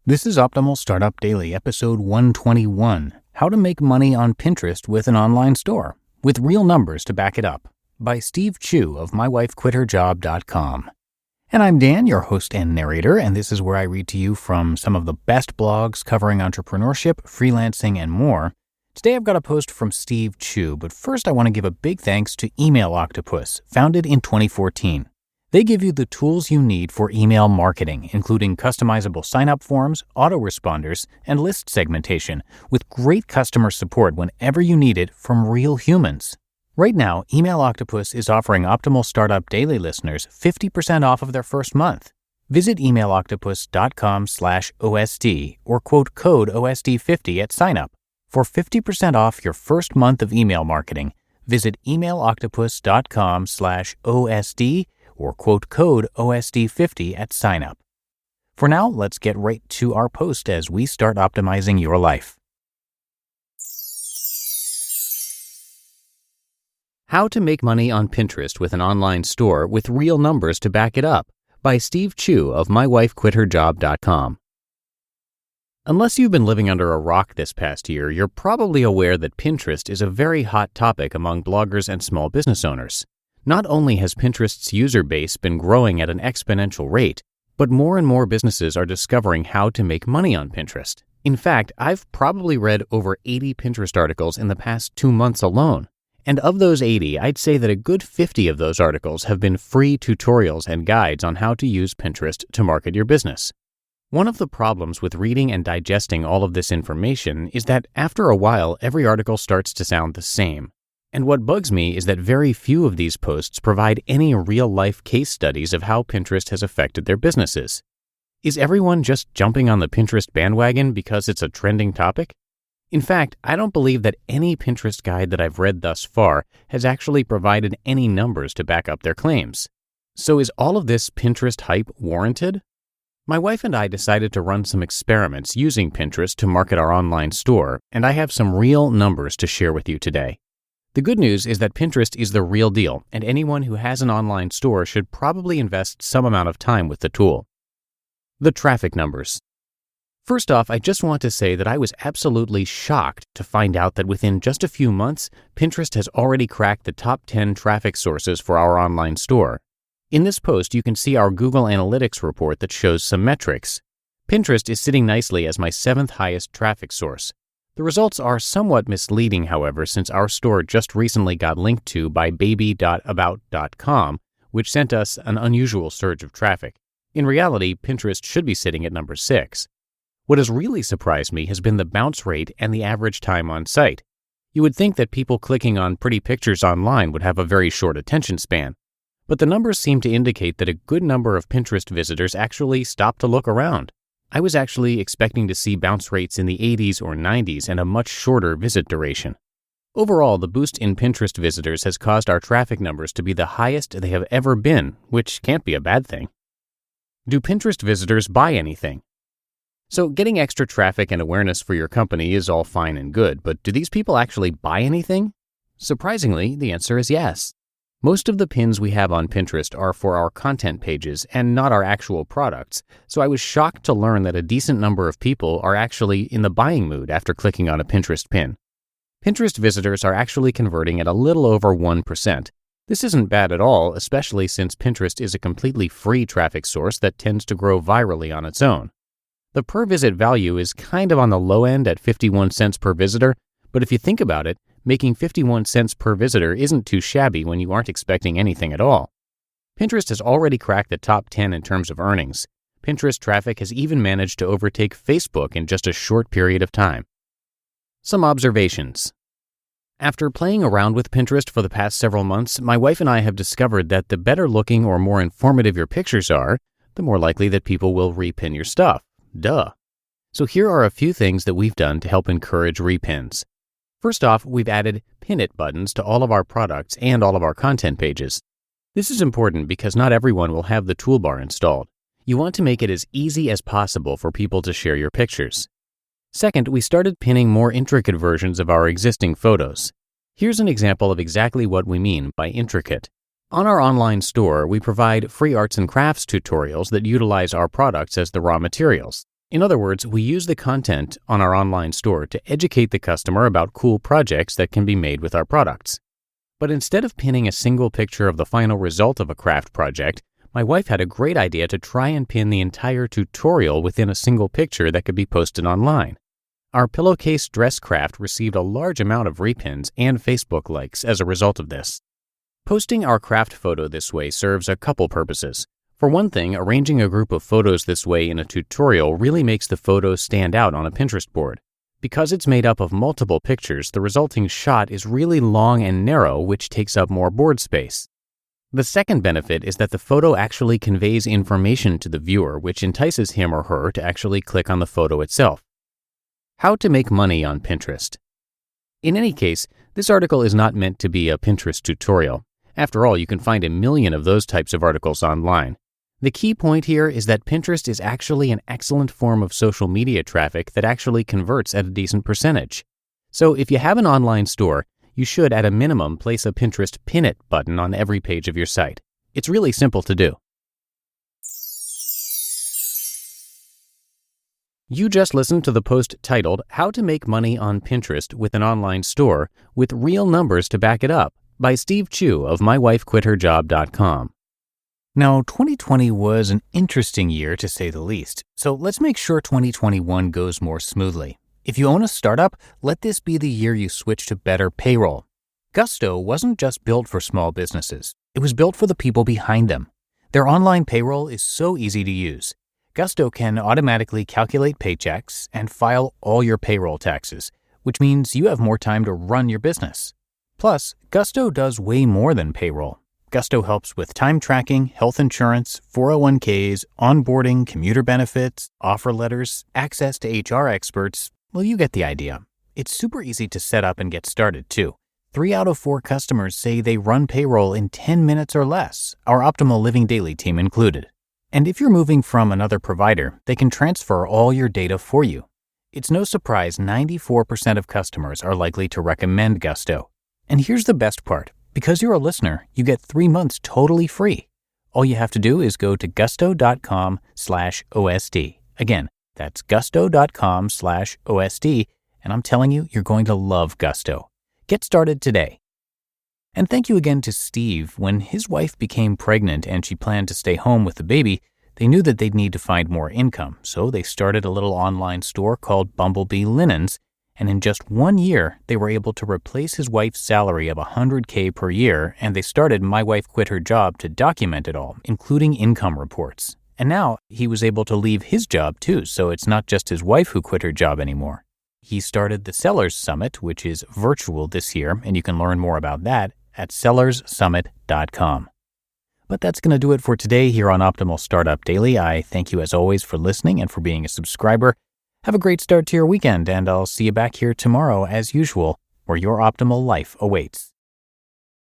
This is Optimal Startup Daily, episode 121, How to Make Money on Pinterest with an Online Store, with Real Numbers to Back It Up, by Steve Chou of mywifequitherjob.com. And I'm Dan, your host and narrator, and this is where I read to you from some of the best blogs covering entrepreneurship, freelancing, and more. Today I've got a post from Steve Chou, but first I want to give a big thanks to Email Octopus, founded in 2014. They give you the tools you need for email marketing, including customizable sign-up forms, autoresponders, and list segmentation, with great customer support whenever you need it from real humans. Right now, Email Octopus is offering Optimal Startup Daily listeners 50% off of their first month. Visit emailoctopus.com/OSD or quote code OSD50 at sign-up. For 50% off your first month of email marketing, visit emailoctopus.com/OSD or quote code OSD50 at sign-up. For now, let's get right to our post as we start optimizing your life. How to Make Money on Pinterest with an Online Store with Real Numbers to Back It Up, by Steve Chou of mywifequitherjob.com. Unless you've been living under a rock this past year, you're probably aware that Pinterest is a very hot topic among bloggers and small business owners. Not only has Pinterest's user base been growing at an exponential rate, but more and more businesses are discovering how to make money on Pinterest. In fact, I've probably read over 80 Pinterest articles in the past 2 months alone. And of those 80, I'd say that a good 50 of those articles have been free tutorials and guides on how to use Pinterest to market your business. One of the problems with reading and digesting all of this information is that after a while, every article starts to sound the same. And what bugs me is that very few of these posts provide any real-life case studies of how Pinterest has affected their businesses. Is everyone just jumping on the Pinterest bandwagon because it's a trending topic? In fact, I don't believe that any Pinterest guide that I've read thus far has actually provided any numbers to back up their claims. So is all of this Pinterest hype warranted? My wife and I decided to run some experiments using Pinterest to market our online store, and I have some real numbers to share with you today. The good news is that Pinterest is the real deal, and anyone who has an online store should probably invest some amount of time with the tool. The traffic numbers. First off, I just want to say that I was absolutely shocked to find out that within just a few months, Pinterest has already cracked the top 10 traffic sources for our online store. In this post, you can see our Google Analytics report that shows some metrics. Pinterest is sitting nicely as my 7th highest traffic source. The results are somewhat misleading, however, since our store just recently got linked to by baby.about.com, which sent us an unusual surge of traffic. In reality, Pinterest should be sitting at number 6. What has really surprised me has been the bounce rate and the average time on site. You would think that people clicking on pretty pictures online would have a very short attention span, but the numbers seem to indicate that a good number of Pinterest visitors actually stop to look around. I was actually expecting to see bounce rates in the 80s or 90s and a much shorter visit duration. Overall, the boost in Pinterest visitors has caused our traffic numbers to be the highest they have ever been, which can't be a bad thing. Do Pinterest visitors buy anything? So getting extra traffic and awareness for your company is all fine and good, but do these people actually buy anything? Surprisingly, the answer is yes. Most of the pins we have on Pinterest are for our content pages and not our actual products, so I was shocked to learn that a decent number of people are actually in the buying mood after clicking on a Pinterest pin. Pinterest visitors are actually converting at a little over 1%. This isn't bad at all, especially since Pinterest is a completely free traffic source that tends to grow virally on its own. The per-visit value is kind of on the low end at 51 cents per visitor, but if you think about it, making 51 cents per visitor isn't too shabby when you aren't expecting anything at all. Pinterest has already cracked the top 10 in terms of earnings. Pinterest traffic has even managed to overtake Facebook in just a short period of time. Some observations. After playing around with Pinterest for the past several months, my wife and I have discovered that the better looking or more informative your pictures are, the more likely that people will repin your stuff. Duh. So here are a few things that we've done to help encourage repins. First off, we've added Pin It buttons to all of our products and all of our content pages. This is important because not everyone will have the toolbar installed. You want to make it as easy as possible for people to share your pictures. Second, we started pinning more intricate versions of our existing photos. Here's an example of exactly what we mean by intricate. On our online store, we provide free arts and crafts tutorials that utilize our products as the raw materials. In other words, we use the content on our online store to educate the customer about cool projects that can be made with our products. But instead of pinning a single picture of the final result of a craft project, my wife had a great idea to try and pin the entire tutorial within a single picture that could be posted online. Our pillowcase dress craft received a large amount of repins and Facebook likes as a result of this. Posting our craft photo this way serves a couple purposes. For one thing, arranging a group of photos this way in a tutorial really makes the photos stand out on a Pinterest board. Because it's made up of multiple pictures, the resulting shot is really long and narrow, which takes up more board space. The second benefit is that the photo actually conveys information to the viewer, which entices him or her to actually click on the photo itself. How to make money on Pinterest. In any case, this article is not meant to be a Pinterest tutorial. After all, you can find a million of those types of articles online. The key point here is that Pinterest is actually an excellent form of social media traffic that actually converts at a decent percentage. So if you have an online store, you should at a minimum place a Pinterest Pin It button on every page of your site. It's really simple to do. You just listened to the post titled, How to Make Money on Pinterest with an Online Store with Real Numbers to Back It Up by Steve Chou of mywifequitherjob.com. Now, 2020 was an interesting year to say the least, so let's make sure 2021 goes more smoothly. If you own a startup, let this be the year you switch to better payroll. Gusto wasn't just built for small businesses. It was built for the people behind them. Their online payroll is so easy to use. Gusto can automatically calculate paychecks and file all your payroll taxes, which means you have more time to run your business. Plus, Gusto does way more than payroll. Gusto helps with time tracking, health insurance, 401ks, onboarding, commuter benefits, offer letters, access to HR experts. Well, you get the idea. It's super easy to set up and get started, too. 3 out of 4 customers say they run payroll in 10 minutes or less, our Optimal Living Daily team included. And if you're moving from another provider, they can transfer all your data for you. It's no surprise 94% of customers are likely to recommend Gusto. And here's the best part. Because you're a listener, you get 3 months totally free. All you have to do is go to gusto.com/OSD. Again, that's gusto.com/OSD, and I'm telling you, you're going to love Gusto. Get started today. And thank you again to Steve. When his wife became pregnant and she planned to stay home with the baby, they knew that they'd need to find more income, so they started a little online store called Bumblebee Linens, and in just 1 year, they were able to replace his wife's salary of $100K per year, and they started My Wife Quit Her Job to document it all, including income reports. And now, he was able to leave his job too, so it's not just his wife who quit her job anymore. He started the Sellers Summit, which is virtual this year, and you can learn more about that at sellerssummit.com. But that's going to do it for today here on Optimal Startup Daily. I thank you as always for listening and for being a subscriber. Have a great start to your weekend, and I'll see you back here tomorrow as usual, where your optimal life awaits.